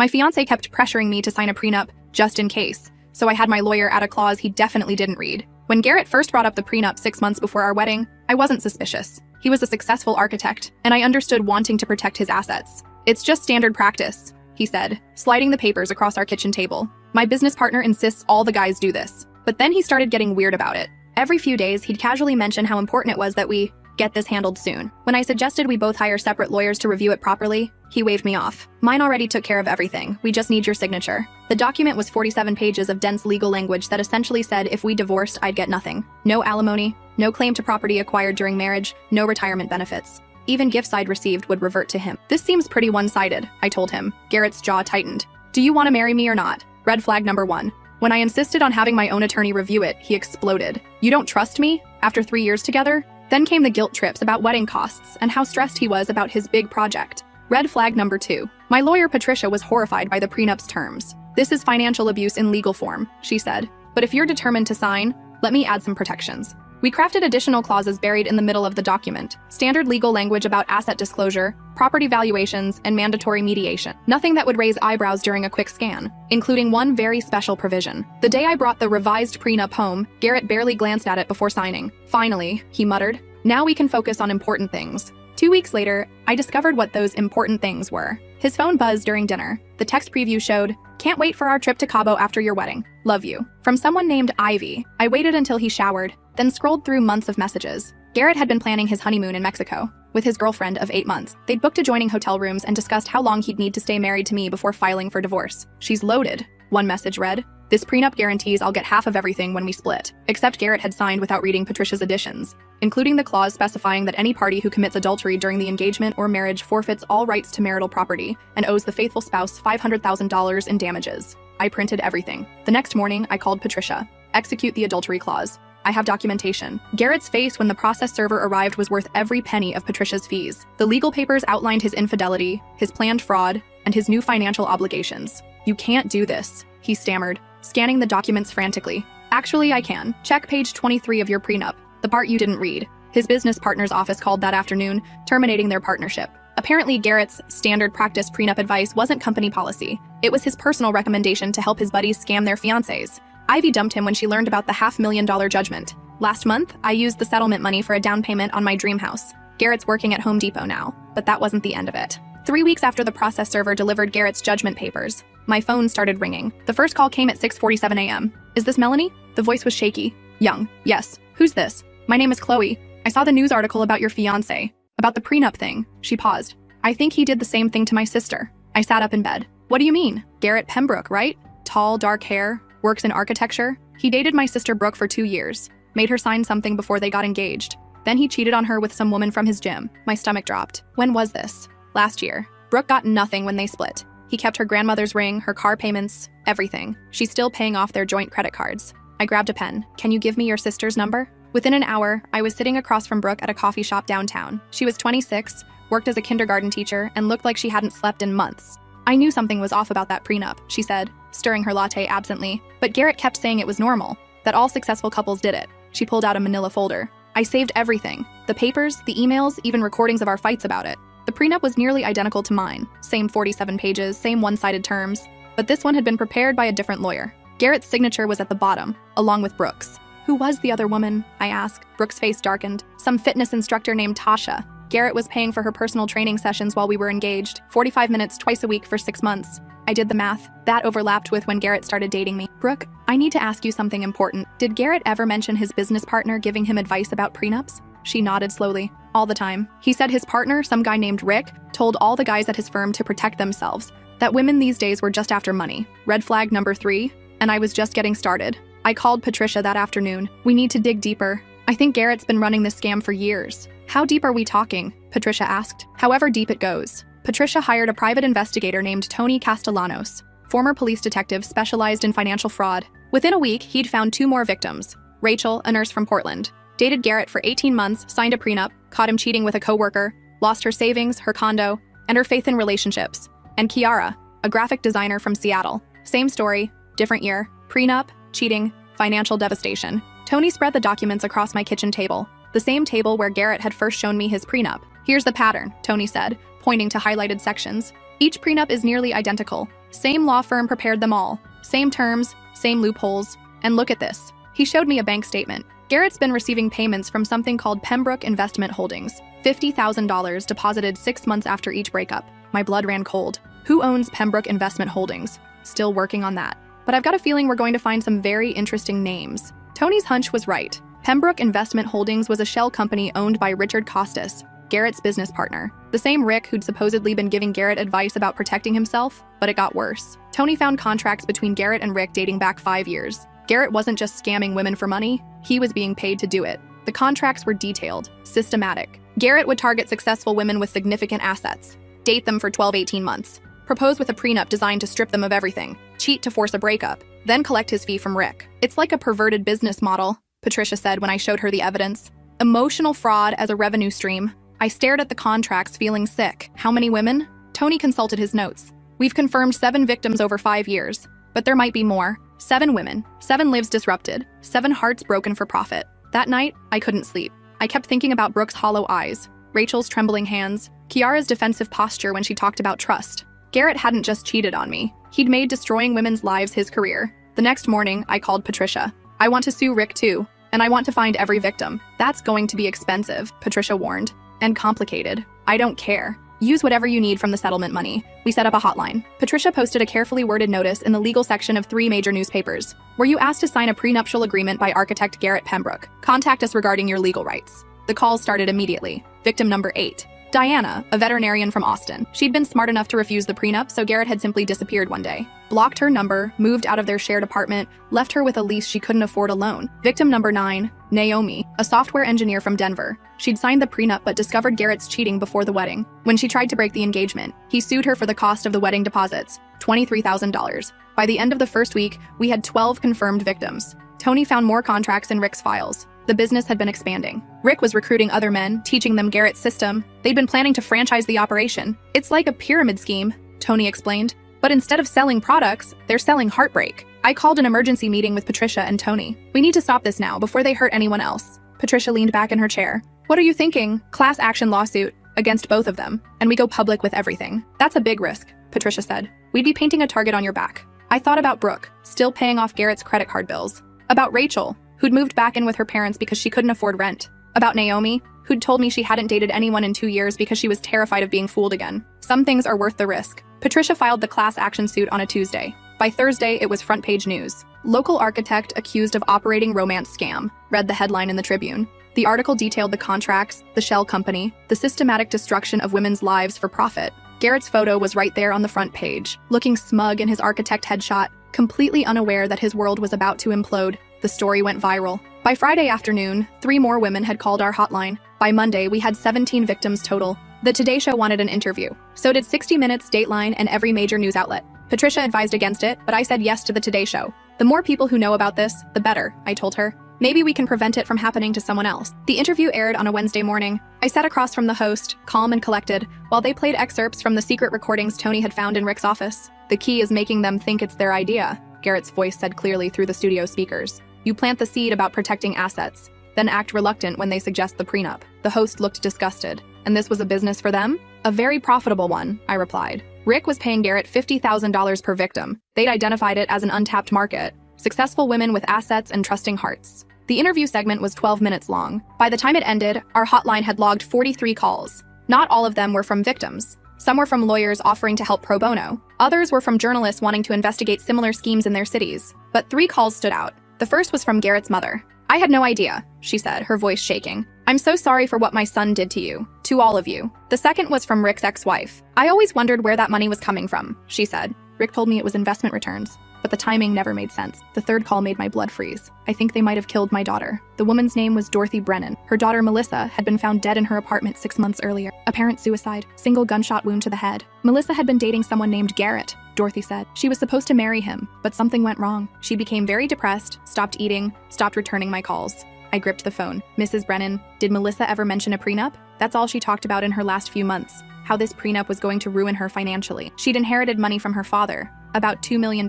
My fiancé kept pressuring me to sign a prenup just in case, so I had my lawyer add a clause he definitely didn't read. When Garrett first brought up the prenup 6 months before our wedding, I wasn't suspicious. He was a successful architect, and I understood wanting to protect his assets. "It's just standard practice," he said, sliding the papers across our kitchen table. "My business partner insists all the guys do this." But then he started getting weird about it. Every few days, he'd casually mention how important it was that we get this handled soon. When I suggested we both hire separate lawyers to review it properly, he waved me off. "Mine already took care of everything. We just need your signature." The document was 47 pages of dense legal language that essentially said if we divorced, I'd get nothing. No alimony, no claim to property acquired during marriage, no retirement benefits. Even gifts I'd received would revert to him. "This seems pretty one-sided," I told him. Garrett's jaw tightened. "Do you want to marry me or not?" Red flag number 1. When I insisted on having my own attorney review it, he exploded. "You don't trust me? After 3 years together?" Then came the guilt trips about wedding costs and how stressed he was about his big project. Red flag number 2. My lawyer Patricia was horrified by the prenup's terms. "This is financial abuse in legal form," she said. "But if you're determined to sign, let me add some protections." We crafted additional clauses buried in the middle of the document. Standard legal language about asset disclosure, property valuations, and mandatory mediation. Nothing that would raise eyebrows during a quick scan, including one very special provision. The day I brought the revised prenup home, Garrett barely glanced at it before signing. "Finally," he muttered. "Now we can focus on important things." 2 weeks later, I discovered what those important things were. His phone buzzed during dinner. The text preview showed, "Can't wait for our trip to Cabo after your wedding. Love you." From someone named Ivy. I waited until he showered, then scrolled through months of messages. Garrett had been planning his honeymoon in Mexico with his girlfriend of 8 months. They'd booked adjoining hotel rooms and discussed how long he'd need to stay married to me before filing for divorce. "She's loaded," one message read. "This prenup guarantees I'll get half of everything when we split." Except Garrett had signed without reading Patricia's additions, including the clause specifying that any party who commits adultery during the engagement or marriage forfeits all rights to marital property and owes the faithful spouse $500,000 in damages. I printed everything. The next morning, I called Patricia. "Execute the adultery clause. I have documentation." Garrett's face when the process server arrived was worth every penny of Patricia's fees. The legal papers outlined his infidelity, his planned fraud, and his new financial obligations. "You can't do this," he stammered, scanning the documents frantically. "Actually, I can. Check page 23 of your prenup, the part you didn't read." His business partner's office called that afternoon, terminating their partnership. Apparently, Garrett's standard practice prenup advice wasn't company policy. It was his personal recommendation to help his buddies scam their fiancés. Ivy dumped him when she learned about the $500,000 judgment. Last month, I used the settlement money for a down payment on my dream house. Garrett's working at Home Depot now, but that wasn't the end of it. 3 weeks after the process server delivered Garrett's judgment papers, my phone started ringing. The first call came at 6:47 a.m. "Is this Melanie?" The voice was shaky. "Young. Yes. Who's this?" "My name is Chloe. I saw the news article about your fiancé. About the prenup thing." She paused. "I think he did the same thing to my sister." I sat up in bed. "What do you mean? Garrett Pembroke, right? Tall, dark hair, works in architecture. He dated my sister Brooke for 2 years, made her sign something before they got engaged. Then he cheated on her with some woman from his gym." My stomach dropped. "When was this?" "Last year. Brooke got nothing when they split. He kept her grandmother's ring, her car payments, everything. She's still paying off their joint credit cards." I grabbed a pen. "Can you give me your sister's number?" Within an hour, I was sitting across from Brooke at a coffee shop downtown. She was 26, worked as a kindergarten teacher, and looked like she hadn't slept in months. "I knew something was off about that prenup," she said, stirring her latte absently. "But Garrett kept saying it was normal, that all successful couples did it." She pulled out a manila folder. I saved everything. The papers, the emails, even recordings of our fights about it. The prenup was nearly identical to mine. Same 47 pages, same one-sided terms. But this one had been prepared by a different lawyer. Garrett's signature was at the bottom, along with Brooke's. "Who was the other woman?" I asked. Brooke's face darkened. "Some fitness instructor named Tasha. Garrett was paying for her personal training sessions while we were engaged, 45 minutes twice a week for 6 months. I did the math. That overlapped with when Garrett started dating me." "Brooke, I need to ask you something important. Did Garrett ever mention his business partner giving him advice about prenups?" She nodded slowly. "All the time. He said his partner, some guy named Rick, told all the guys at his firm to protect themselves, that women these days were just after money." Red flag number 3, and I was just getting started. I called Patricia that afternoon. "We need to dig deeper. I think Garrett's been running this scam for years." "How deep are we talking?" Patricia asked. "However deep it goes." Patricia hired a private investigator named Tony Castellanos, former police detective specialized in financial fraud. Within a week, he'd found 2 more victims. Rachel, a nurse from Portland, dated Garrett for 18 months, signed a prenup, caught him cheating with a coworker, lost her savings, her condo, and her faith in relationships. And Kiara, a graphic designer from Seattle. Same story, different year, prenup, cheating, financial devastation. Tony spread the documents across my kitchen table, the same table where Garrett had first shown me his prenup. "Here's the pattern," Tony said, pointing to highlighted sections. Each prenup is nearly identical. Same law firm prepared them all. Same terms, same loopholes. And look at this. He showed me a bank statement. Garrett's been receiving payments from something called Pembroke Investment Holdings. $50,000 deposited 6 months after each breakup. My blood ran cold. Who owns Pembroke Investment Holdings? Still working on that. But I've got a feeling we're going to find some very interesting names. Tony's hunch was right. Pembroke Investment Holdings was a shell company owned by Richard Costas, Garrett's business partner. The same Rick who'd supposedly been giving Garrett advice about protecting himself, but it got worse. Tony found contracts between Garrett and Rick dating back 5 years. Garrett wasn't just scamming women for money, he was being paid to do it. The contracts were detailed, systematic. Garrett would target successful women with significant assets, date them for 12-18 months, propose with a prenup designed to strip them of everything, cheat to force a breakup, then collect his fee from Rick. It's like a perverted business model, Patricia said when I showed her the evidence. Emotional fraud as a revenue stream. I stared at the contracts feeling sick. How many women? Tony consulted his notes. We've confirmed 7 victims over 5 years, but there might be more. 7 women, 7 lives disrupted, 7 hearts broken for profit. That night, I couldn't sleep. I kept thinking about Brooke's hollow eyes, Rachel's trembling hands, Kiara's defensive posture when she talked about trust. Garrett hadn't just cheated on me. He'd made destroying women's lives his career. The next morning, I called Patricia. I want to sue Rick too, and I want to find every victim. That's going to be expensive, Patricia warned. And complicated. I don't care. Use whatever you need from the settlement money. We set up a hotline. Patricia posted a carefully worded notice in the legal section of 3 major newspapers. Were you asked to sign a prenuptial agreement by architect Garrett Pembroke? Contact us regarding your legal rights. The calls started immediately. Victim number 8. Diana, a veterinarian from Austin. She'd been smart enough to refuse the prenup, so Garrett had simply disappeared one day. Blocked her number, moved out of their shared apartment, left her with a lease she couldn't afford alone. Victim number 9, Naomi, a software engineer from Denver. She'd signed the prenup but discovered Garrett's cheating before the wedding. When she tried to break the engagement, he sued her for the cost of the wedding deposits, $23,000. By the end of the first week, we had 12 confirmed victims. Tony found more contracts in Rick's files. The business had been expanding. Rick was recruiting other men, teaching them Garrett's system. They'd been planning to franchise the operation. It's like a pyramid scheme, Tony explained. But instead of selling products, they're selling heartbreak. I called an emergency meeting with Patricia and Tony. We need to stop this now before they hurt anyone else. Patricia leaned back in her chair. What are you thinking? Class action lawsuit against both of them, and we go public with everything. That's a big risk, Patricia said. We'd be painting a target on your back. I thought about Brooke, still paying off Garrett's credit card bills. About Rachel, who'd moved back in with her parents because she couldn't afford rent. About Naomi, who'd told me she hadn't dated anyone in 2 years because she was terrified of being fooled again. Some things are worth the risk. Patricia filed the class action suit on a Tuesday. By Thursday, it was front page news. Local architect accused of operating romance scam, read the headline in the Tribune. The article detailed the contracts, the shell company, the systematic destruction of women's lives for profit. Garrett's photo was right there on the front page, looking smug in his architect headshot, completely unaware that his world was about to implode. The story went viral. By Friday afternoon, 3 more women had called our hotline. By Monday, we had 17 victims total. The Today Show wanted an interview. So did 60 Minutes, Dateline, and every major news outlet. Patricia advised against it, but I said yes to the Today Show. The more people who know about this, the better, I told her. Maybe we can prevent it from happening to someone else. The interview aired on a Wednesday morning. I sat across from the host, calm and collected, while they played excerpts from the secret recordings Tony had found in Rick's office. The key is making them think it's their idea, Garrett's voice said clearly through the studio speakers. You plant the seed about protecting assets, then act reluctant when they suggest the prenup. The host looked disgusted. And this was a business for them? A very profitable one, I replied. Rick was paying Garrett $50,000 per victim. They'd identified it as an untapped market. Successful women with assets and trusting hearts. The interview segment was 12 minutes long. By the time it ended, our hotline had logged 43 calls. Not all of them were from victims. Some were from lawyers offering to help pro bono. Others were from journalists wanting to investigate similar schemes in their cities. But 3 calls stood out. The first was from Garrett's mother. I had no idea, she said, her voice shaking. I'm so sorry for what my son did to you. To all of you. The second was from Rick's ex-wife. I always wondered where that money was coming from, she said. Rick told me it was investment returns, but the timing never made sense. The third call made my blood freeze. I think they might have killed my daughter. The woman's name was Dorothy Brennan. Her daughter, Melissa, had been found dead in her apartment 6 months earlier. Apparent suicide, single gunshot wound to the head. Melissa had been dating someone named Garrett, Dorothy said. She was supposed to marry him, but something went wrong. She became very depressed, stopped eating, stopped returning my calls. I gripped the phone. Mrs. Brennan, did Melissa ever mention a prenup? That's all she talked about in her last few months. How this prenup was going to ruin her financially. She'd inherited money from her father, about $2 million.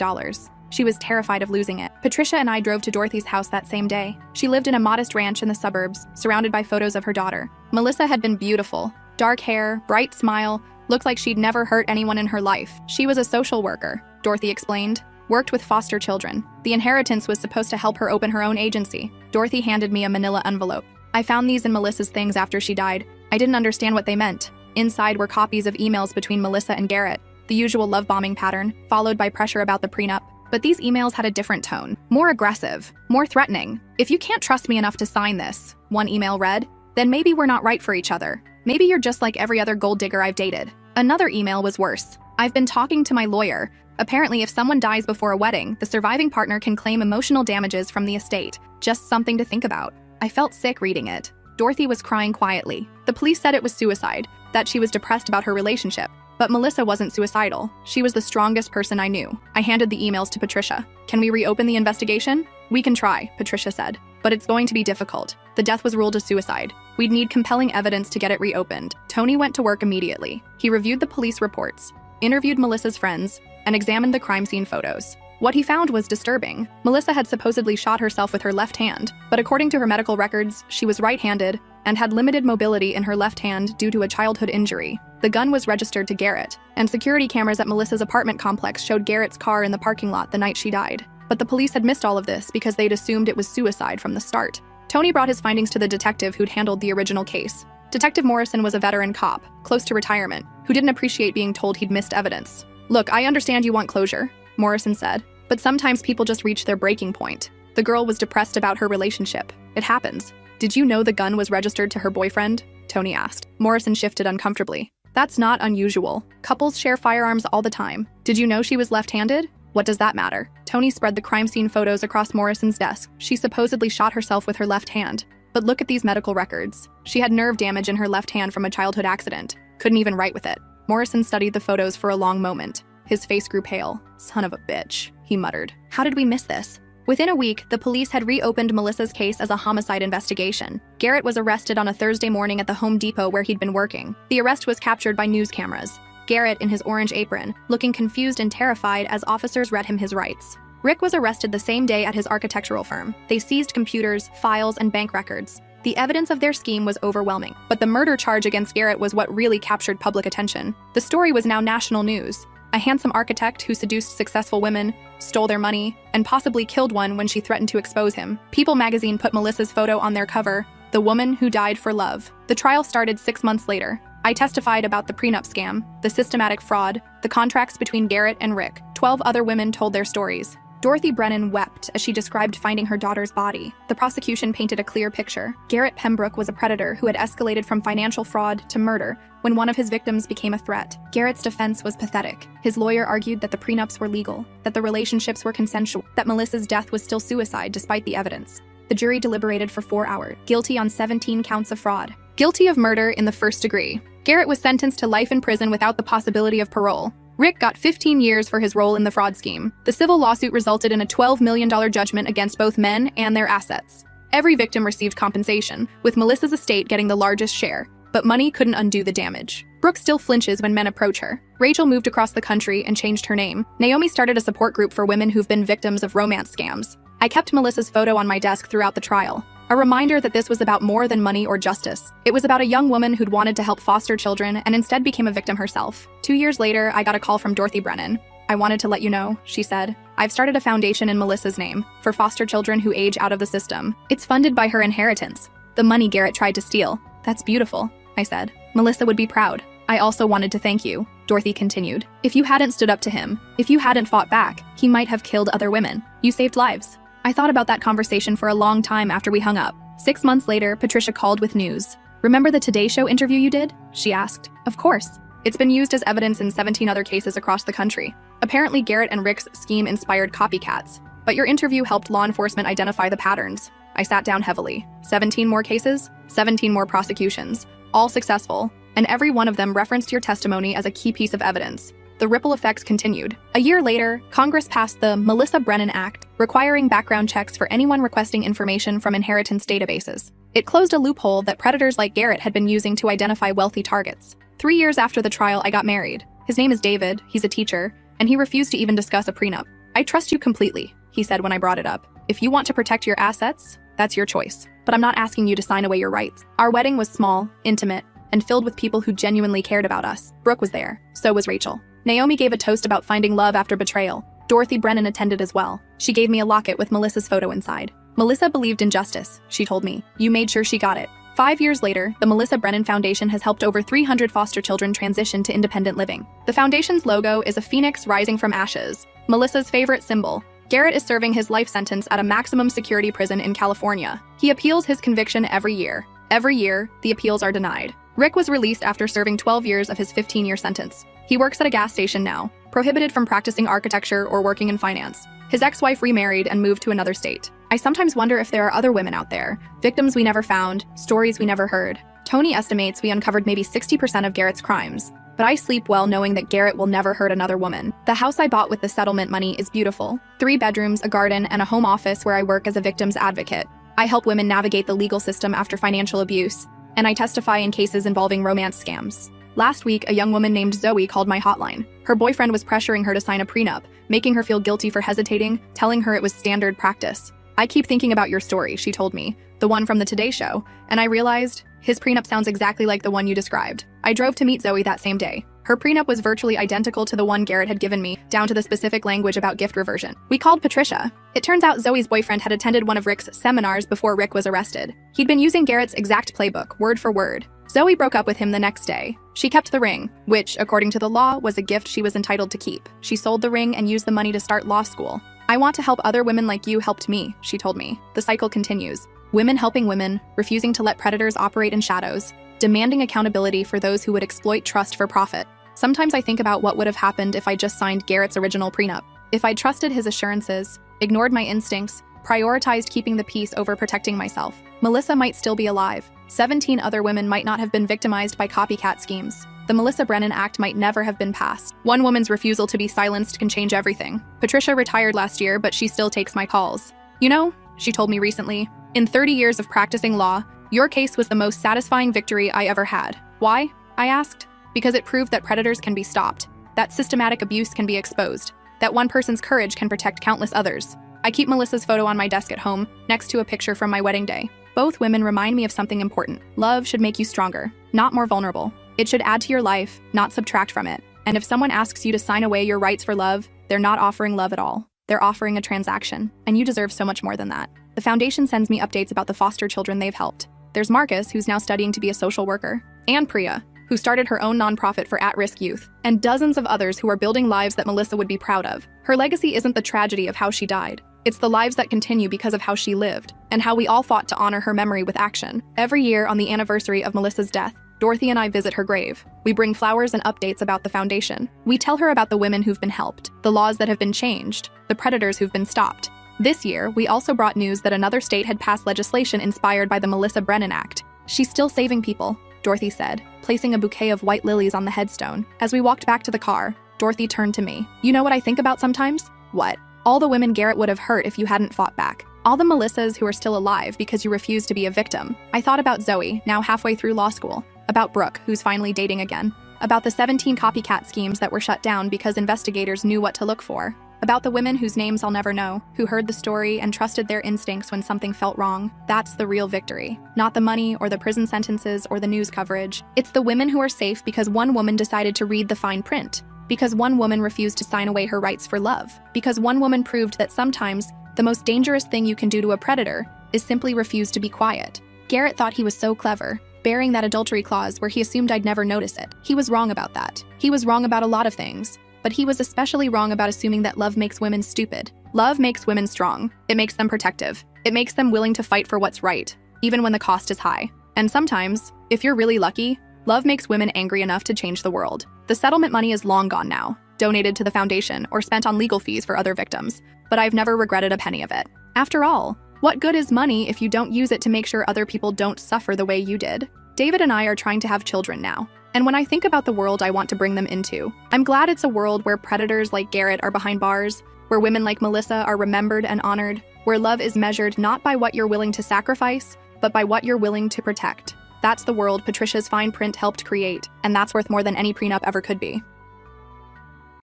She was terrified of losing it. Patricia and I drove to Dorothy's house that same day. She lived in a modest ranch in the suburbs, surrounded by photos of her daughter. Melissa had been beautiful. Dark hair, bright smile, Looked like she'd never hurt anyone in her life. She was a social worker, Dorothy explained. Worked with foster children. The inheritance was supposed to help her open her own agency. Dorothy handed me a manila envelope. I found these in Melissa's things after she died. I didn't understand what they meant. Inside were copies of emails between Melissa and Garrett, the usual love bombing pattern, followed by pressure about the prenup. But these emails had a different tone, more aggressive, more threatening. If you can't trust me enough to sign this, one email read, then maybe we're not right for each other. Maybe you're just like every other gold digger I've dated. Another email was worse. I've been talking to my lawyer. Apparently, if someone dies before a wedding, the surviving partner can claim emotional damages from the estate. Just something to think about. I felt sick reading it. Dorothy was crying quietly. The police said it was suicide, that she was depressed about her relationship. But Melissa wasn't suicidal. She was the strongest person I knew. I handed the emails to Patricia. Can we reopen the investigation? We can try, Patricia said. But it's going to be difficult. The death was ruled a suicide. We'd need compelling evidence to get it reopened. Tony went to work immediately. He reviewed the police reports, interviewed Melissa's friends, and examined the crime scene photos. What he found was disturbing. Melissa had supposedly shot herself with her left hand, but according to her medical records, she was right-handed and had limited mobility in her left hand due to a childhood injury. The gun was registered to Garrett, and security cameras at Melissa's apartment complex showed Garrett's car in the parking lot the night she died. But the police had missed all of this because they'd assumed it was suicide from the start. Tony brought his findings to the detective who'd handled the original case. Detective Morrison was a veteran cop, close to retirement, who didn't appreciate being told he'd missed evidence. Look, I understand you want closure, Morrison said, but sometimes people just reach their breaking point. The girl was depressed about her relationship. It happens. Did you know the gun was registered to her boyfriend? Tony asked. Morrison shifted uncomfortably. That's not unusual. Couples share firearms all the time. Did you know she was left-handed? What does that matter? Tony spread the crime scene photos across Morrison's desk. She supposedly shot herself with her left hand. But look at these medical records. She had nerve damage in her left hand from a childhood accident. Couldn't even write with it. Morrison studied the photos for a long moment. His face grew pale. Son of a bitch, he muttered. How did we miss this? Within a week, the police had reopened Melissa's case as a homicide investigation. Garrett was arrested on a Thursday morning at the Home Depot where he'd been working. The arrest was captured by news cameras. Garrett in his orange apron, looking confused and terrified as officers read him his rights. Rick was arrested the same day at his architectural firm. They seized computers, files, and bank records. The evidence of their scheme was overwhelming, but the murder charge against Garrett was what really captured public attention. The story was now national news. A handsome architect who seduced successful women, stole their money, and possibly killed one when she threatened to expose him. People magazine put Melissa's photo on their cover, The Woman Who Died for Love. The trial started 6 months later. I testified about the prenup scam, the systematic fraud, the contracts between Garrett and Rick. 12 other women told their stories. Dorothy Brennan wept as she described finding her daughter's body. The prosecution painted a clear picture. Garrett Pembroke was a predator who had escalated from financial fraud to murder when one of his victims became a threat. Garrett's defense was pathetic. His lawyer argued that the prenups were legal, that the relationships were consensual, that Melissa's death was still suicide despite the evidence. The jury deliberated for 4 hours, guilty on 17 counts of fraud, guilty of murder in the first degree. Garrett was sentenced to life in prison without the possibility of parole. Rick got 15 years for his role in the fraud scheme. The civil lawsuit resulted in a $12 million judgment against both men and their assets. Every victim received compensation, with Melissa's estate getting the largest share, but money couldn't undo the damage. Brooke still flinches when men approach her. Rachel moved across the country and changed her name. Naomi started a support group for women who've been victims of romance scams. I kept Melissa's photo on my desk throughout the trial. A reminder that this was about more than money or justice. It was about a young woman who'd wanted to help foster children and instead became a victim herself. 2 years later, I got a call from Dorothy Brennan. I wanted to let you know, she said. I've started a foundation in Melissa's name for foster children who age out of the system. It's funded by her inheritance, the money Garrett tried to steal. That's beautiful, I said. Melissa would be proud. I also wanted to thank you, Dorothy continued. If you hadn't stood up to him, if you hadn't fought back, he might have killed other women. You saved lives. I thought about that conversation for a long time after we hung up. 6 months later, Patricia called with news. Remember the Today Show interview you did? She asked. Of course. It's been used as evidence in 17 other cases across the country. Apparently, Garrett and Rick's scheme inspired copycats. But your interview helped law enforcement identify the patterns. I sat down heavily. 17 more cases, 17 more prosecutions, all successful, and every one of them referenced your testimony as a key piece of evidence. The ripple effects continued. A year later, Congress passed the Melissa Brennan Act, requiring background checks for anyone requesting information from inheritance databases. It closed a loophole that predators like Garrett had been using to identify wealthy targets. 3 years after the trial, I got married. His name is David, he's a teacher, and he refused to even discuss a prenup. I trust you completely, he said when I brought it up. If you want to protect your assets, that's your choice. But I'm not asking you to sign away your rights. Our wedding was small, intimate, and filled with people who genuinely cared about us. Brooke was there. So was Rachel. Naomi gave a toast about finding love after betrayal. Dorothy Brennan attended as well. She gave me a locket with Melissa's photo inside. Melissa believed in justice, she told me. You made sure she got it. 5 years later, the Melissa Brennan Foundation has helped over 300 foster children transition to independent living. The foundation's logo is a phoenix rising from ashes, Melissa's favorite symbol. Garrett is serving his life sentence at a maximum security prison in California. He appeals his conviction every year. Every year, the appeals are denied. Rick was released after serving 12 years of his 15-year sentence. He works at a gas station now, prohibited from practicing architecture or working in finance. His ex-wife remarried and moved to another state. I sometimes wonder if there are other women out there, victims we never found, stories we never heard. Tony estimates we uncovered maybe 60% of Garrett's crimes, but I sleep well knowing that Garrett will never hurt another woman. The house I bought with the settlement money is beautiful. 3 bedrooms, a garden, and a home office where I work as a victim's advocate. I help women navigate the legal system after financial abuse, and I testify in cases involving romance scams. Last week, a young woman named Zoe called my hotline. Her boyfriend was pressuring her to sign a prenup, making her feel guilty for hesitating, telling her it was standard practice. I keep thinking about your story, she told me, the one from the Today Show, and I realized his prenup sounds exactly like the one you described. I drove to meet Zoe that same day. Her prenup was virtually identical to the one Garrett had given me, down to the specific language about gift reversion. We called Patricia. It turns out Zoe's boyfriend had attended one of Rick's seminars before Rick was arrested. He'd been using Garrett's exact playbook, word for word. Zoe broke up with him the next day. She kept the ring, which, according to the law, was a gift she was entitled to keep. She sold the ring and used the money to start law school. I want to help other women like you helped me, she told me. The cycle continues. Women helping women, refusing to let predators operate in shadows, demanding accountability for those who would exploit trust for profit. Sometimes I think about what would have happened if I just signed Garrett's original prenup. If I trusted his assurances, ignored my instincts, prioritized keeping the peace over protecting myself. Melissa might still be alive. 17 other women might not have been victimized by copycat schemes. The Melissa Brennan Act might never have been passed. One woman's refusal to be silenced can change everything. Patricia retired last year, but she still takes my calls. You know, she told me recently, in 30 years of practicing law, your case was the most satisfying victory I ever had. Why? I asked. Because it proved that predators can be stopped, that systematic abuse can be exposed, that one person's courage can protect countless others. I keep Melissa's photo on my desk at home, next to a picture from my wedding day. Both women remind me of something important. Love should make you stronger, not more vulnerable. It should add to your life, not subtract from it. And if someone asks you to sign away your rights for love, they're not offering love at all. They're offering a transaction, and you deserve so much more than that. The foundation sends me updates about the foster children they've helped. There's Marcus, who's now studying to be a social worker, and Priya, who started her own nonprofit for at-risk youth, and dozens of others who are building lives that Melissa would be proud of. Her legacy isn't the tragedy of how she died. It's the lives that continue because of how she lived, and how we all fought to honor her memory with action. Every year on the anniversary of Melissa's death, Dorothy and I visit her grave. We bring flowers and updates about the foundation. We tell her about the women who've been helped, the laws that have been changed, the predators who've been stopped. This year, we also brought news that another state had passed legislation inspired by the Melissa Brennan Act. She's still saving people, Dorothy said, placing a bouquet of white lilies on the headstone. As we walked back to the car, Dorothy turned to me. You know what I think about sometimes? What? All the women Garrett would have hurt if you hadn't fought back. All the Melissas who are still alive because you refused to be a victim. I thought about Zoe, now halfway through law school. About Brooke, who's finally dating again. About the 17 copycat schemes that were shut down because investigators knew what to look for. About the women whose names I'll never know, who heard the story and trusted their instincts when something felt wrong. That's the real victory. Not the money or the prison sentences or the news coverage. It's the women who are safe because one woman decided to read the fine print. Because one woman refused to sign away her rights for love. Because one woman proved that sometimes the most dangerous thing you can do to a predator is simply refuse to be quiet. Garrett thought he was so clever, bearing that adultery clause where he assumed I'd never notice it. He was wrong about that. He was wrong about a lot of things. But he was especially wrong about assuming that love makes women stupid. Love makes women strong. It makes them protective. It makes them willing to fight for what's right, even when the cost is high. And sometimes, if you're really lucky, love makes women angry enough to change the world. The settlement money is long gone now, donated to the foundation or spent on legal fees for other victims, but I've never regretted a penny of it. After all, what good is money if you don't use it to make sure other people don't suffer the way you did? David and I are trying to have children now. And when I think about the world I want to bring them into, I'm glad it's a world where predators like Garrett are behind bars, where women like Melissa are remembered and honored, where love is measured not by what you're willing to sacrifice, but by what you're willing to protect. That's the world Patricia's fine print helped create, and that's worth more than any prenup ever could be.